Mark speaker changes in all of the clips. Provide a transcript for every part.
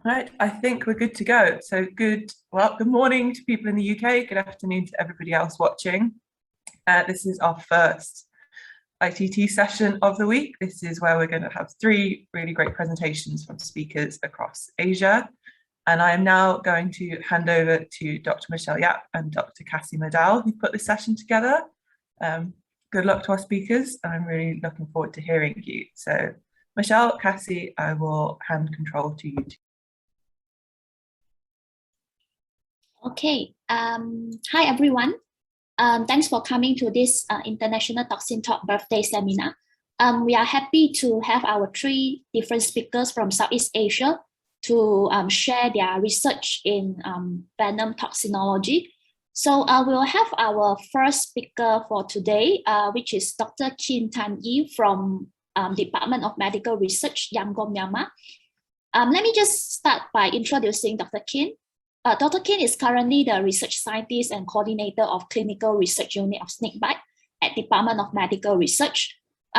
Speaker 1: Right, I think we're good to go. So good morning to people in the UK, good afternoon to everybody else watching. This is our first ITT session of the week. This is where we're going to have three really great presentations from speakers across Asia. And I am now going to hand over to Dr. Michelle Yap and Dr. Cassie Medal, who put this session together. Good luck to our speakers, and I'm really looking forward to hearing you. So Michelle, Cassie, I will hand control to you.
Speaker 2: Okay, hi everyone. Thanks for coming to this International Toxin Talk birthday seminar. We are happy to have our three different speakers from Southeast Asia to share their research in venom toxinology. So we'll have our first speaker for today, which is Dr. Khin Than Yee from Department of Medical Research, Yangon, Myanmar. Let me just start by introducing Dr. Khin. Dr. Khin is currently the research scientist and coordinator of Clinical Research Unit of Snakebite at Department of Medical Research.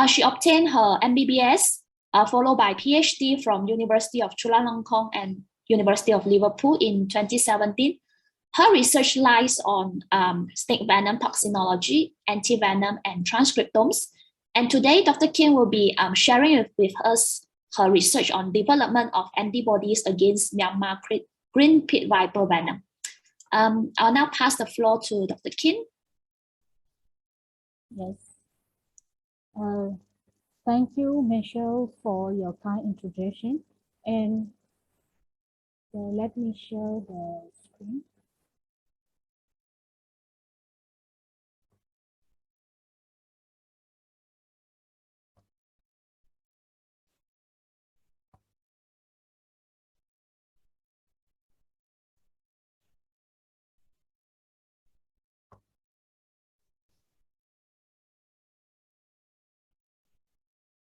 Speaker 2: She obtained her MBBS, followed by PhD from University of Chulalongkorn and University of Liverpool in 2017. Her research lies on snake venom toxinology, antivenom, and transcriptomes. And today, Dr. Khin will be sharing with us her research on development of antibodies against Myanmar Green Pit Viper venom. I'll now pass the floor to Dr. Khin.
Speaker 3: Yes. Thank you, Michelle, for your kind introduction. And let me share the screen.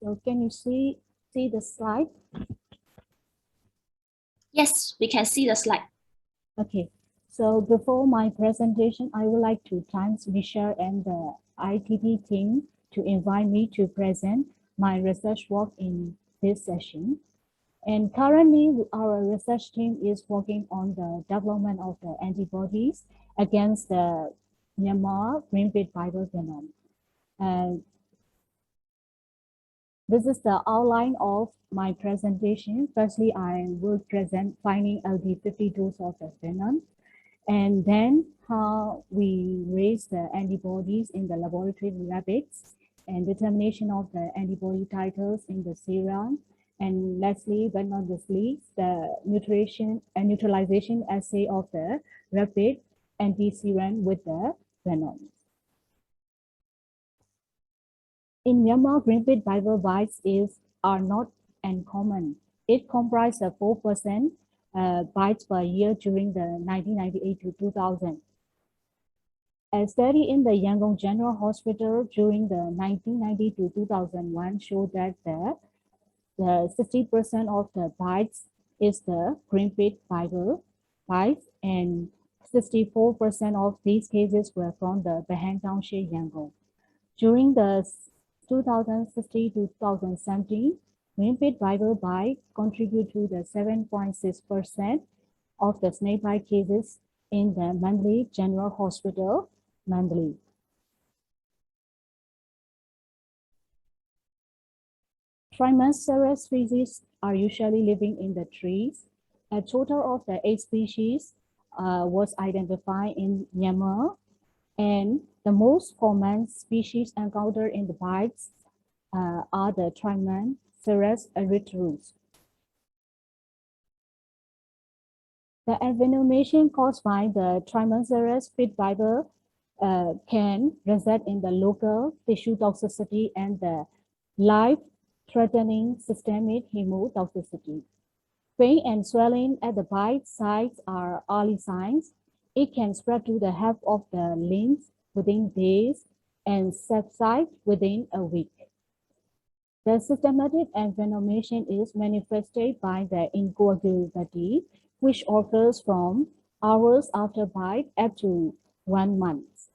Speaker 3: So can you see the slide?
Speaker 2: Yes, we can see the slide.
Speaker 3: Okay, so before my presentation, I would like to thank Michelle and the ITT team to invite me to present my research work in this session. And currently, our research team is working on the development of the antibodies against the Myanmar Green Pit Viper venom. And this is the outline of my presentation. Firstly, I will present finding LD50 dose of the venom, and then how we raise the antibodies in the laboratory rabbits, and determination of the antibody titers in the serum, and lastly, but not the least, the neutralization assay of the rapid anti-serum with the venom. In Myanmar, Green Pit Viper bites are not uncommon. It comprises 4% bites per year during the 1998 to 2000. A study in the Yangon General Hospital during the 1990 to 2001 showed that the 60% of the bites is the Green Pit Viper bites, and 64% of these cases were from the Bahang Township, Yangon. During the 2016 to 2017, Green Pit Viper bite contribute to the 7.6% of the snakebite cases in the Mandalay General Hospital, Mandalay. Trimancerous species are usually living in the trees. A total of the 8 species was identified in Myanmar, and the most common species encountered in the bites are the Trimancerous erythrus. The envenomation caused by the Trimancerous pit viper can result in the local tissue toxicity and the life-threatening systemic hemotoxicity. Pain and swelling at the bite sites are early signs. It can spread to the half of the limbs within days and subside within a week. The systematic envenomation is manifested by the incoagulability, which occurs from hours after bite up to 1 month.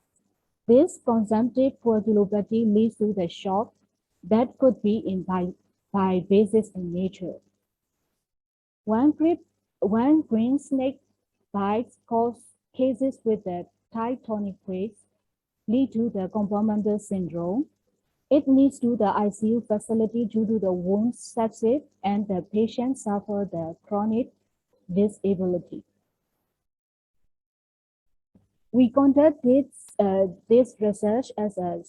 Speaker 3: This consumptive coagulability leads to the shock that could be by basis in nature. One When green snake bites cause cases with the tectonic plates lead to the complemental syndrome. It leads to the ICU facility due to the wound sepsis, and the patient suffer the chronic disability. We conduct this research as a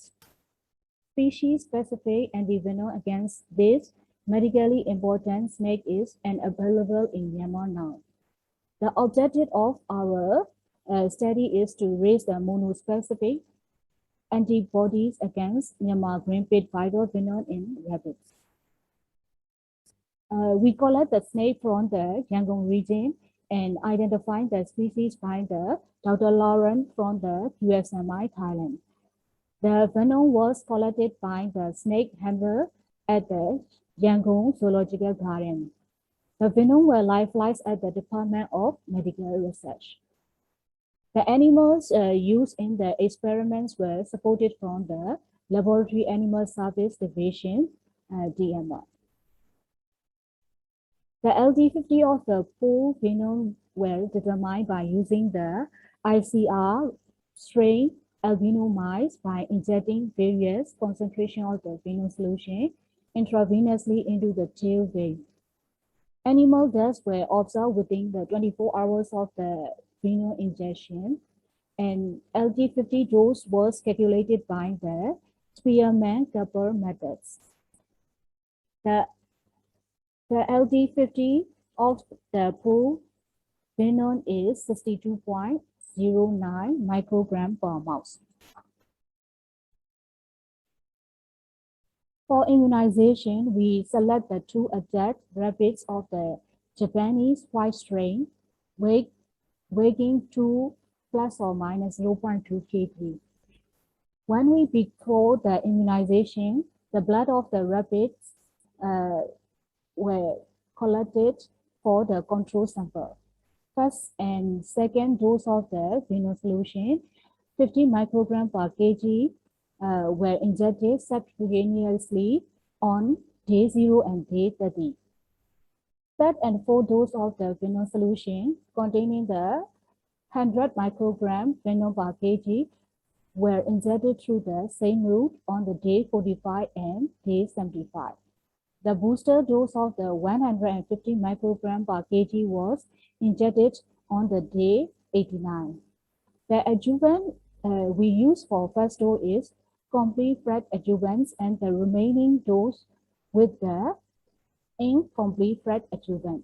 Speaker 3: species-specific antivenom against this medically important snake is and available in Myanmar now. The objective of our study is to raise the monospecific antibodies against Myanmar Green Pit Viper venom in rabbits. We collect the snake from the Yangon region and identify the species by the Dr. Lauren from the USMI, Thailand. The venom was collected by the snake handler at the Yangon Zoological Garden. The venom were lifelines at the Department of Medical Research. The animals used in the experiments were supported from the Laboratory Animal Service Division, DMR. The LD50 of the pool venom were determined by using the ICR strain albino mice by injecting various concentrations of the venom solution intravenously into the tail vein. Animal deaths were observed within the 24 hours of the venom injection, and LD50 dose was calculated by the Spearman-Kapper methods. The LD50 of the pool venom is 62.09 microgram per mouse. For immunization, we select the 2 adult rabbits of the Japanese white strain, weighing 2 plus or minus 0.2 kg. When we before the immunization, the blood of the rabbits were collected for the control sample. First and second dose of the venom solution, 50 microgram per kg, were injected subcutaneously on day 0 and day 30. Third and fourth dose of the venom solution containing the 100 microgram venom per kg were injected through the same route on the day 45 and day 75. The booster dose of the 150 microgram per kg was injected on the day 89. The adjuvant we use for first dose is complete fred adjuvants, and the remaining dose with the incomplete fred adjuvant.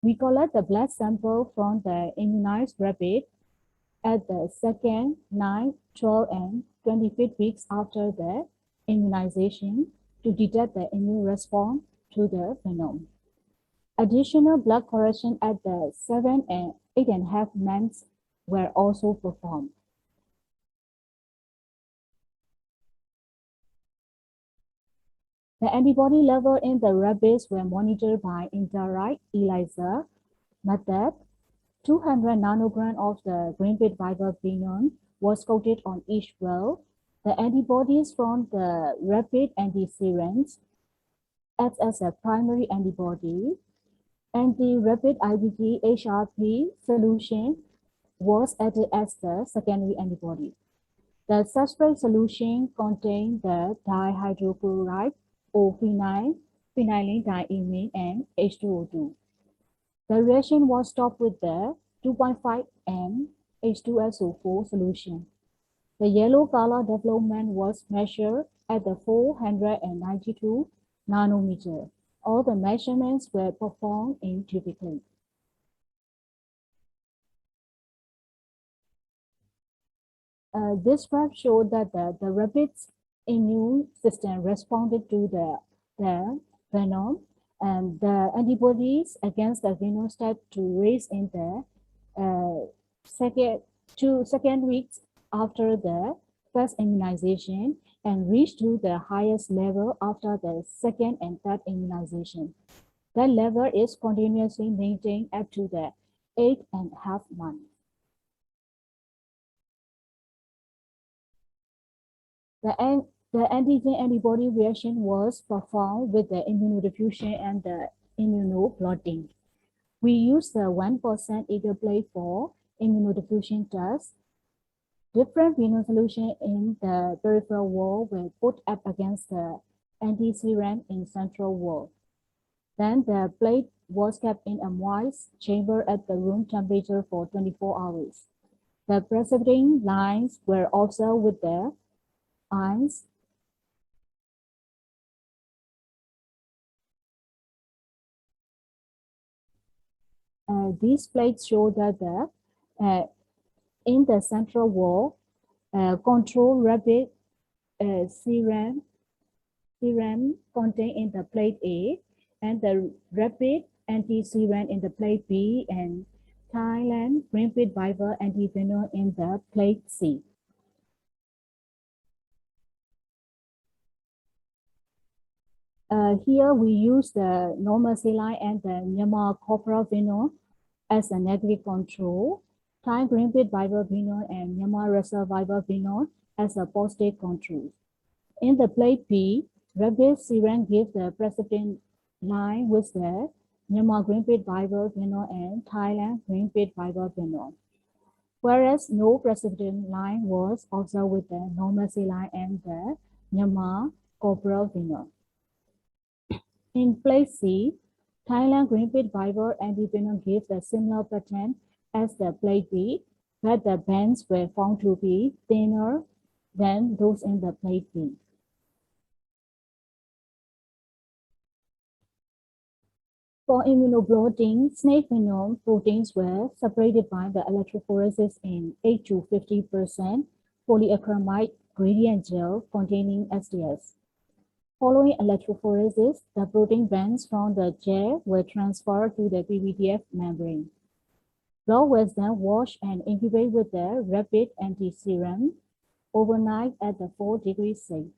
Speaker 3: We collect the blood sample from the immunized rabbit at the 2nd, 9th, 12th, and 25th weeks after the immunization to detect the immune response to the venom. Additional blood collection at the 7 and 8.5 months were also performed. The antibody level in the rabbits were monitored by indirect ELISA method. 200 nanogram of the green pit viper venom was coated on each well. The antibodies from the rapid antiserums act as a primary antibody, and the rapid IgG HRP solution was added as the secondary antibody. The substrate solution contained the dihydrochloride or phenylene diimine, and H2O2. The reaction was stopped with the 2.5 m H2SO4 solution. The yellow color development was measured at the 492 nanometer. All the measurements were performed in tubically. This graph showed that the rabbit's immune system responded to the venom, and the antibodies against the venom start to raise in the second weeks after the first immunization and reach to the highest level after the second and third immunization. That level is continuously maintained up to the 8.5 months. The antigen antibody reaction was performed with the immunodiffusion and the immunoblotting. We use the 1% ether plate for immunodiffusion test. Different venom solution in the peripheral wall were put up against the anti-serum in central wall. Then the plate was kept in a moist chamber at the room temperature for 24 hours. The precipitating lines were observed with the eyes. These plates show that in the central wall, control rapid serum contained in the plate A, and the rapid anti-serum in the plate B, and Thailand Green Pit Viper antivenom in the plate C. Here we use the normal saline and the Myanmar corporal venom as a negative control, Thai Green Pit Viper venom and Myanmar Reserve Viper venom as a positive control. In the plate B, rapid serum gives the precipitant line with the Myanmar Green Pit Viper venom and Thailand Green Pit Viper venom, whereas no precipitant line was observed with the normal saline and the Myanmar corporal venom. In plate C, Thailand Green Pit Viper antivenom gives a similar pattern as the plate B, but the bands were found to be thinner than those in the plate B. For immunoblotting, snake venom proteins were separated by the electrophoresis in 8 to 50% polyacrylamide gradient gel containing SDS. Following electrophoresis, the protein bands from the gel were transferred to the PBDF membrane. Blood was then washed and incubated with the rapid anti-serum overnight at the 4 degrees C.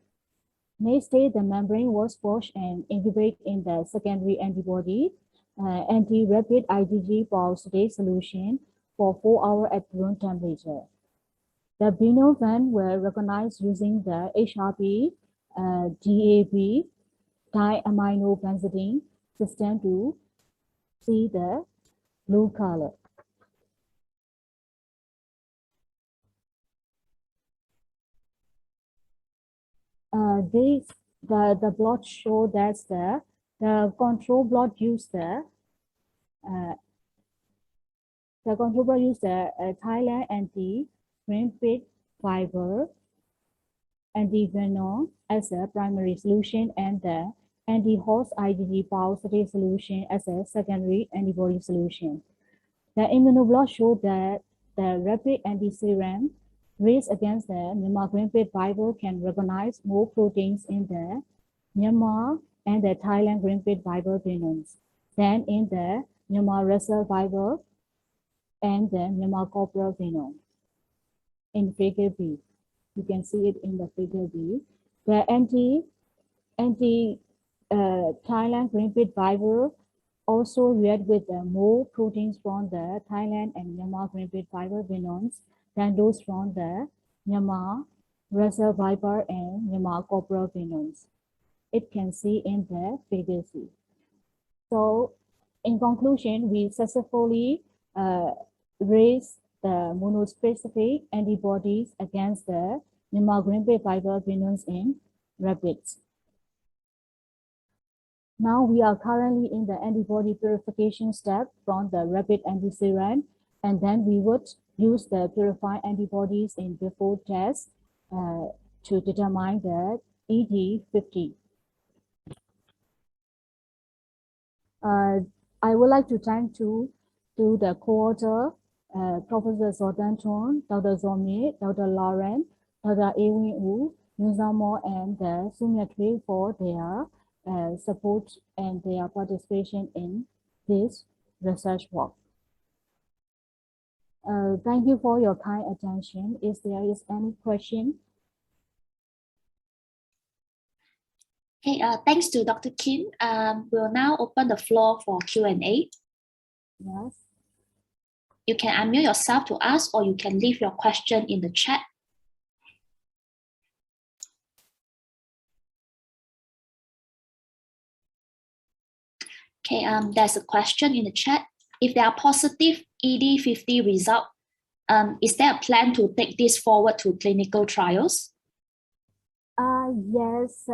Speaker 3: Next day, the membrane was washed and incubated in the secondary antibody anti-rapid IgG pulsate solution for 4 hours at room temperature. The venom van were recognized using the HRP DAB diaminobenzidine system to see the blue color. The plot show that the control plot used the Thailand anti-Green Pit Viper antivenom as a primary solution and the anti-host IgG pulsate solution as a secondary antibody solution. The immunoblot showed that the rapid anti-serum raised against the Myanmar Green Pit Viper can recognize more proteins in the Myanmar and the Thailand Green Pit Viper venoms than in the Myanmar Reserve Viper and the Myanmar corporal venom. In figure B, you can see it in the figure B. The Thailand Green Pit Viper also react with more proteins from the Thailand and Myanmar Green Pit Viper venoms than those from the Myanmar Reserve Viper and Myanmar corporal venoms. It can see in the figure C. So, in conclusion, we successfully raised the monospecific antibodies against the Myanmar Green Pit Viper venoms in rabbits. Now we are currently in the antibody purification step from the rapid antiserum, and then we would use the purified antibodies in before test to determine the ED50. I would like to thank to the co-author, Professor Zodanton, Dr. Zomie, Dr. Lauren, Dr. Ewin Wu, Nuzamo, and Sunyatri for their support and their participation in this research work. Thank you for your kind attention. If there is any question?
Speaker 2: Okay, thanks to Dr. Khin. We'll now open the floor for Q&A.
Speaker 3: Yes.
Speaker 2: You can unmute yourself to ask, or you can leave your question in the chat. Okay, there's a question in the chat. if there are positive ED50 result, is there a plan to take this forward to clinical trials?
Speaker 3: Yes,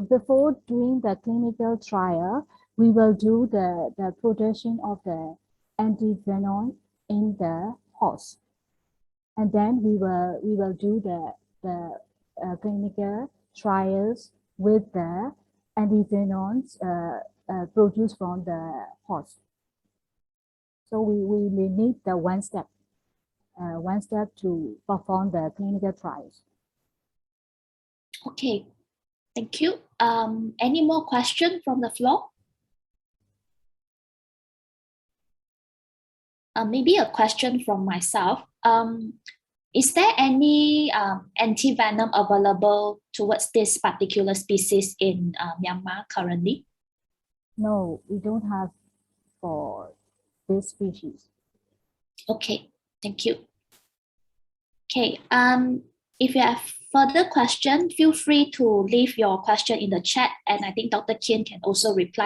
Speaker 3: before doing the clinical trial, we will do the production of the antivenom in the horse. And then we will do the clinical trials with the antivenoms produced from the horse. So we need the one step to perform the clinical trials.
Speaker 2: Okay, thank you. Any more questions from the floor? Maybe a question from myself. Is there any anti-venom available towards this particular species in Myanmar currently?
Speaker 3: No, we don't have for this species.
Speaker 2: Okay, thank you. Okay, if you have further question, feel free to leave your question in the chat, and I think Dr. Khin can also reply